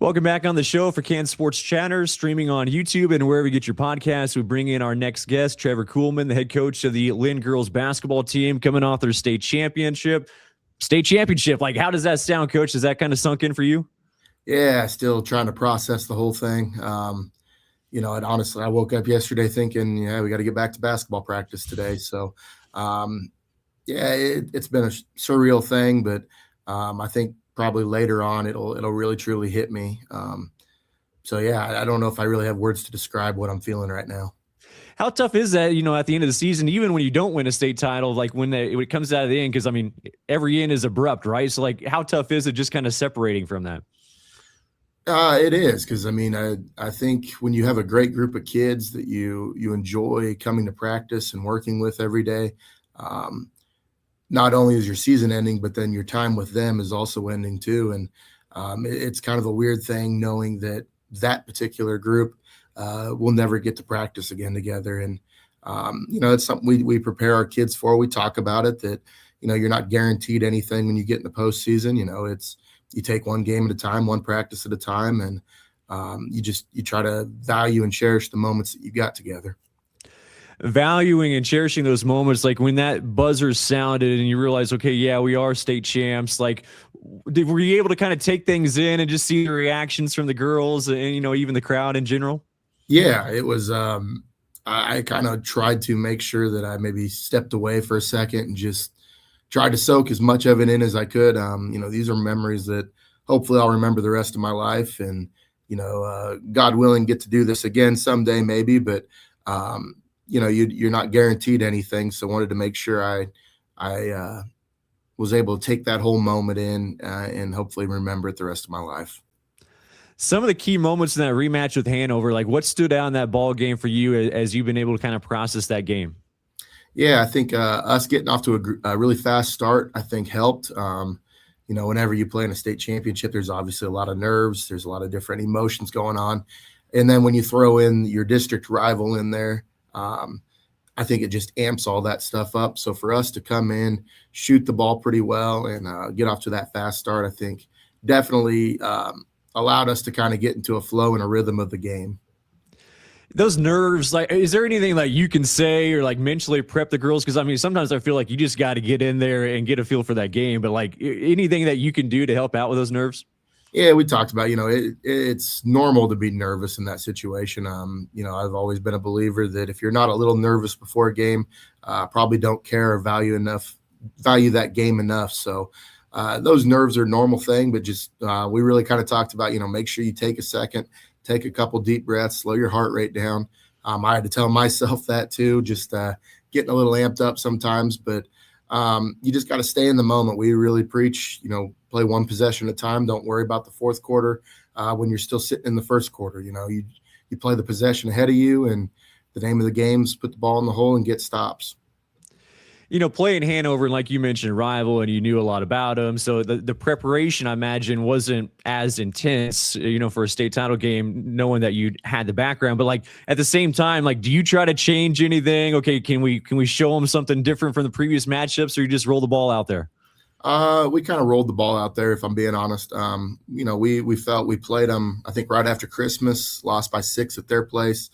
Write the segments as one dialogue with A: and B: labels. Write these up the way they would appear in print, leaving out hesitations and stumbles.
A: Welcome back on the show for Kansas Sports Chatter, streaming on YouTube and wherever you get your podcasts. We bring in our next guest, Trevor Kuhlman, the head coach of the Linn girls basketball team, coming off their state championship. Like, how does that sound, Coach? Is that kind of sunk in for you?
B: Yeah, still trying to process the whole thing. And honestly, I woke up yesterday thinking, we got to get back to basketball practice today. So, it's been a surreal thing, but I think probably later on it'll really truly hit me. I don't know if I really have words to describe what I'm feeling right now.
A: How tough is that, at the end of the season, even when you don't win a state title, like when it comes out of the end? Because, every end is abrupt, right? So, how tough is it just kind of separating from that?
B: It is because, I think when you have a great group of kids that you enjoy coming to practice and working with every day, not only is your season ending, but then your time with them is also ending too. And it's kind of a weird thing knowing that particular group will never get to practice again together. And, it's something we prepare our kids for. We talk about it that, you're not guaranteed anything when you get in the postseason. You take one game at a time, one practice at a time, and you try to value and cherish the moments that you got together.
A: Valuing and cherishing those moments, like when that buzzer sounded and you realize, okay, yeah, we are state champs. Like, were you able to kind of take things in and just see the reactions from the girls and, even the crowd in general?
B: Yeah, it was, I kind of tried to make sure that I maybe stepped away for a second and just tried to soak as much of it in as I could. These are memories that hopefully I'll remember the rest of my life, and, God willing, get to do this again someday, maybe, but, you're not guaranteed anything. So I wanted to make sure I was able to take that whole moment in and hopefully remember it the rest of my life.
A: Some of the key moments in that rematch with Hanover, like what stood out in that ball game for you as you've been able to kind of process that game?
B: Yeah, I think us getting off to a really fast start, I think helped. Whenever you play in a state championship, there's obviously a lot of nerves. There's a lot of different emotions going on. And then when you throw in your district rival in there, I think it just amps all that stuff up. So for us to come in, shoot the ball pretty well, and get off to that fast start, I think definitely allowed us to kind of get into a flow and a rhythm of the game.
A: Those nerves, like, is there anything like you can say or like mentally prep the girls? Because sometimes I feel like you just got to get in there and get a feel for that game. But like anything that you can do to help out with those nerves?
B: Yeah, we talked about, it's normal to be nervous in that situation. I've always been a believer that if you're not a little nervous before a game, probably don't care or value that game enough. So those nerves are a normal thing, but just we really kind of talked about, make sure you take a second, take a couple deep breaths, slow your heart rate down. I had to tell myself that too, just getting a little amped up sometimes, but you just got to stay in the moment. We really preach, play one possession at a time. Don't worry about the fourth quarter when you're still sitting in the first quarter. You play the possession ahead of you, and the name of the game is put the ball in the hole and get stops.
A: Playing Hanover, and like you mentioned, rival, and you knew a lot about them. So the preparation, I imagine, wasn't as intense, for a state title game, knowing that you had the background. But like at the same time, like, do you try to change anything? Okay, can we show them something different from the previous matchups, or you just roll the ball out there?
B: We kind of rolled the ball out there, if I'm being honest. We felt we played them, I think, right after Christmas, lost by 6 at their place.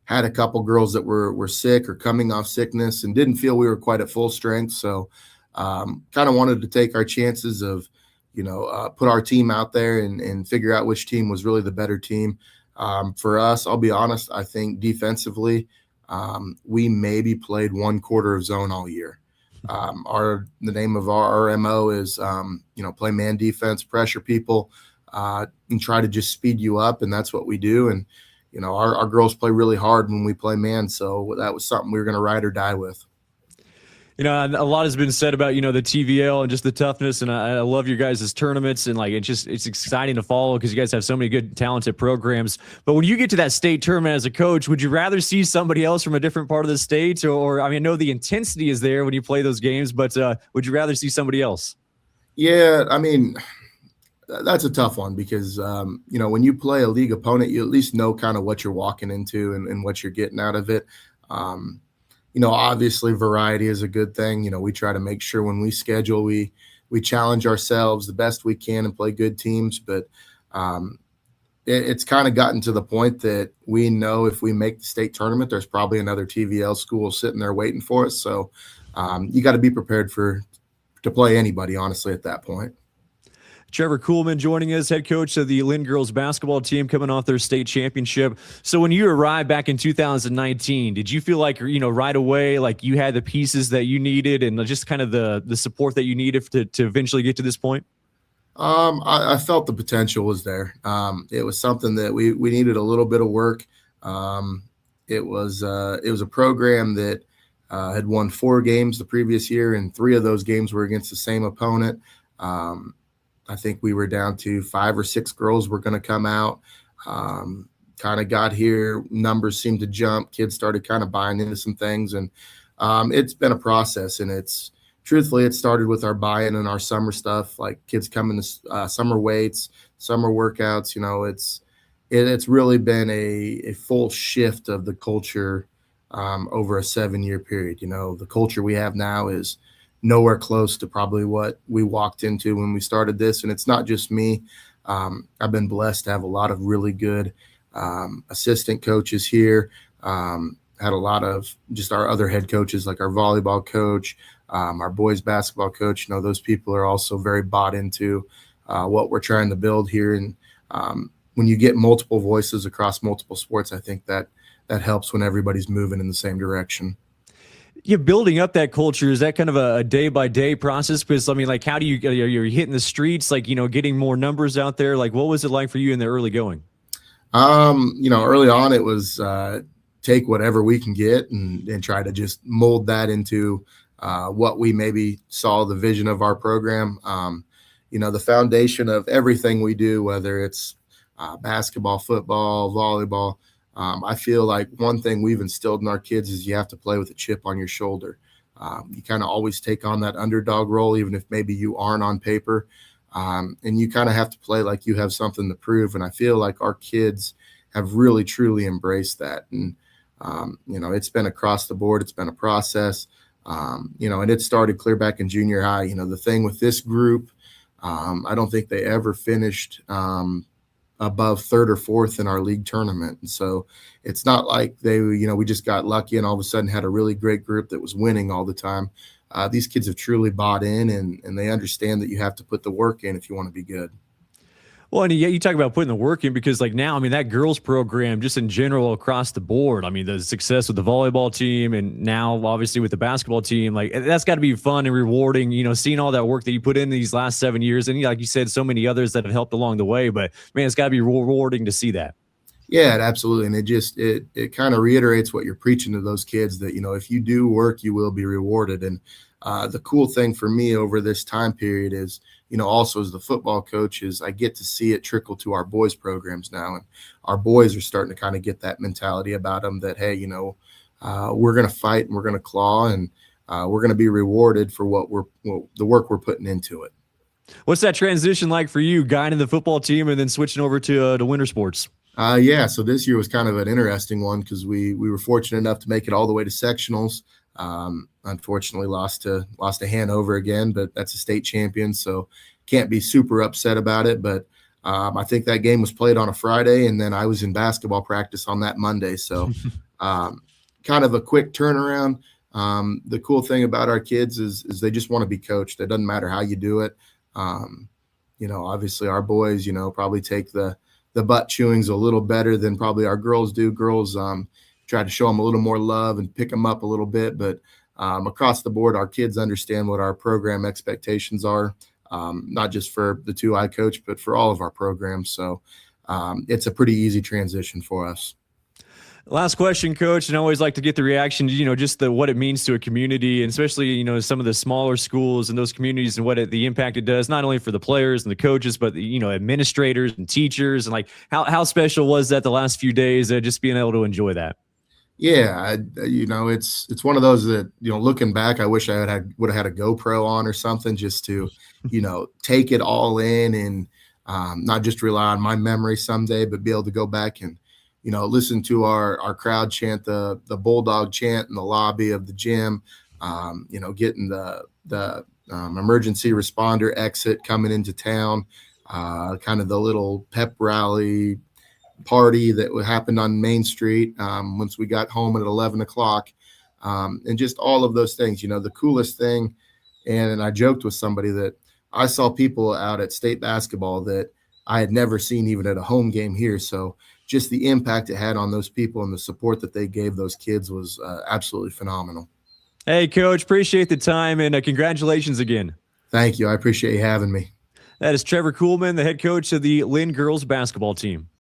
B: Had a couple girls that were sick or coming off sickness and didn't feel we were quite at full strength. So kind of wanted to take our chances of, put our team out there and figure out which team was really the better team. For us, I'll be honest, I think defensively, we maybe played one quarter of zone all year. The name of our MO is, play man defense, pressure people, and try to just speed you up. And that's what we do. And, our girls play really hard when we play man. So that was something we were going to ride or die with.
A: A lot has been said about, the TVL and just the toughness. And I love your guys' tournaments. And like, it's exciting to follow because you guys have so many good, talented programs. But when you get to that state tournament as a coach, would you rather see somebody else from a different part of the state? Or I know the intensity is there when you play those games, but would you rather see somebody else?
B: Yeah, that's a tough one because, when you play a league opponent, you at least know kind of what you're walking into and what you're getting out of it. Obviously variety is a good thing. We try to make sure when we schedule, we challenge ourselves the best we can and play good teams. But um, it's kind of gotten to the point that we know if we make the state tournament, there's probably another TVL school sitting there waiting for us. So you got to be prepared to play anybody, honestly, at that point.
A: Trevor Kuhlman joining us, head coach of the Linn girls basketball team, coming off their state championship. So when you arrived back in 2019, did you feel like, right away, like you had the pieces that you needed and just kind of the support that you needed to eventually get to this point?
B: I felt the potential was there. It was something that we needed a little bit of work. It was a program that had won 4 games the previous year, and 3 of those games were against the same opponent. I think we were down to 5 or 6 girls were going to come out. Kind of got here, numbers seemed to jump. Kids started kind of buying into some things, and it's been a process. And truthfully, it started with our buy-in and our summer stuff, like kids coming to summer weights, summer workouts. It's really been a full shift of the culture over a 7-year period. The culture we have now is nowhere close to probably what we walked into when we started this. And it's not just me. I've been blessed to have a lot of really good assistant coaches here. Had a lot of just our other head coaches, like our volleyball coach, our boys basketball coach. Those people are also very bought into what we're trying to build here. And when you get multiple voices across multiple sports, I think that helps when everybody's moving in the same direction.
A: Yeah, building up that culture, is that kind of a day-by-day process? Because, like, how do you're hitting the streets, like, getting more numbers out there? Like, what was it like for you in the early going?
B: Early on it was take whatever we can get and try to just mold that into what we maybe saw the vision of our program. The foundation of everything we do, whether it's basketball, football, volleyball, I feel like one thing we've instilled in our kids is you have to play with a chip on your shoulder. You kind of always take on that underdog role, even if maybe you aren't on paper. And you kind of have to play like you have something to prove. And I feel like our kids have really, truly embraced that. And, it's been across the board. It's been a process, and it started clear back in junior high. The thing with this group, I don't think they ever finished above 3rd or 4th in our league tournament. And so it's not like we just got lucky and all of a sudden had a really great group that was winning all the time. These kids have truly bought in and they understand that you have to put the work in if you want to be good.
A: Well, and yeah, you talk about putting the work in because, like, now, that girls program just in general across the board, the success with the volleyball team and now obviously with the basketball team, like, that's got to be fun and rewarding, seeing all that work that you put in these last 7 years. And like you said, so many others that have helped along the way, but man, it's got to be rewarding to see that.
B: Yeah, absolutely. And it kind of reiterates what you're preaching to those kids that, if you do work, you will be rewarded. And the cool thing for me over this time period is, also as the football coach, is I get to see it trickle to our boys programs now. And our boys are starting to kind of get that mentality about them that, hey, we're going to fight and we're going to claw and we're going to be rewarded for the work we're putting into it.
A: What's that transition like for you, guiding the football team and then switching over to winter sports?
B: So this year was kind of an interesting one because we were fortunate enough to make it all the way to sectionals. Unfortunately lost to Hanover again, but that's a state champion, so can't be super upset about it. But I think that game was played on a Friday, and then I was in basketball practice on that Monday. So kind of a quick turnaround. The cool thing about our kids is they just want to be coached. It doesn't matter how you do it. Obviously our boys, probably take the butt chewings a little better than probably our girls do. Girls try to show them a little more love and pick them up a little bit. But across the board, our kids understand what our program expectations are, not just for the 2 I coach, but for all of our programs. So it's a pretty easy transition for us.
A: Last question, Coach, and I always like to get the reaction to, just what it means to a community, and especially, some of the smaller schools and those communities and the impact it does, not only for the players and the coaches, but, administrators and teachers. And like, how special was that the last few days, just being able to enjoy that?
B: Yeah, it's one of those that, looking back, I wish I would have had a GoPro on or something just to, take it all in and not just rely on my memory someday, but be able to go back and, listen to our crowd chant the Bulldog chant in the lobby of the gym, getting the emergency responder exit coming into town, kind of the little pep rally party that happened on Main Street once we got home at 11 o'clock, and just all of those things. The coolest thing, and I joked with somebody that I saw people out at state basketball that I had never seen even at a home game here. So just the impact it had on those people and the support that they gave those kids was absolutely phenomenal.
A: Hey, Coach, appreciate the time, and congratulations again.
B: Thank you. I appreciate you having me.
A: That is Trevor Kuhlman, the head coach of the Linn girls basketball team.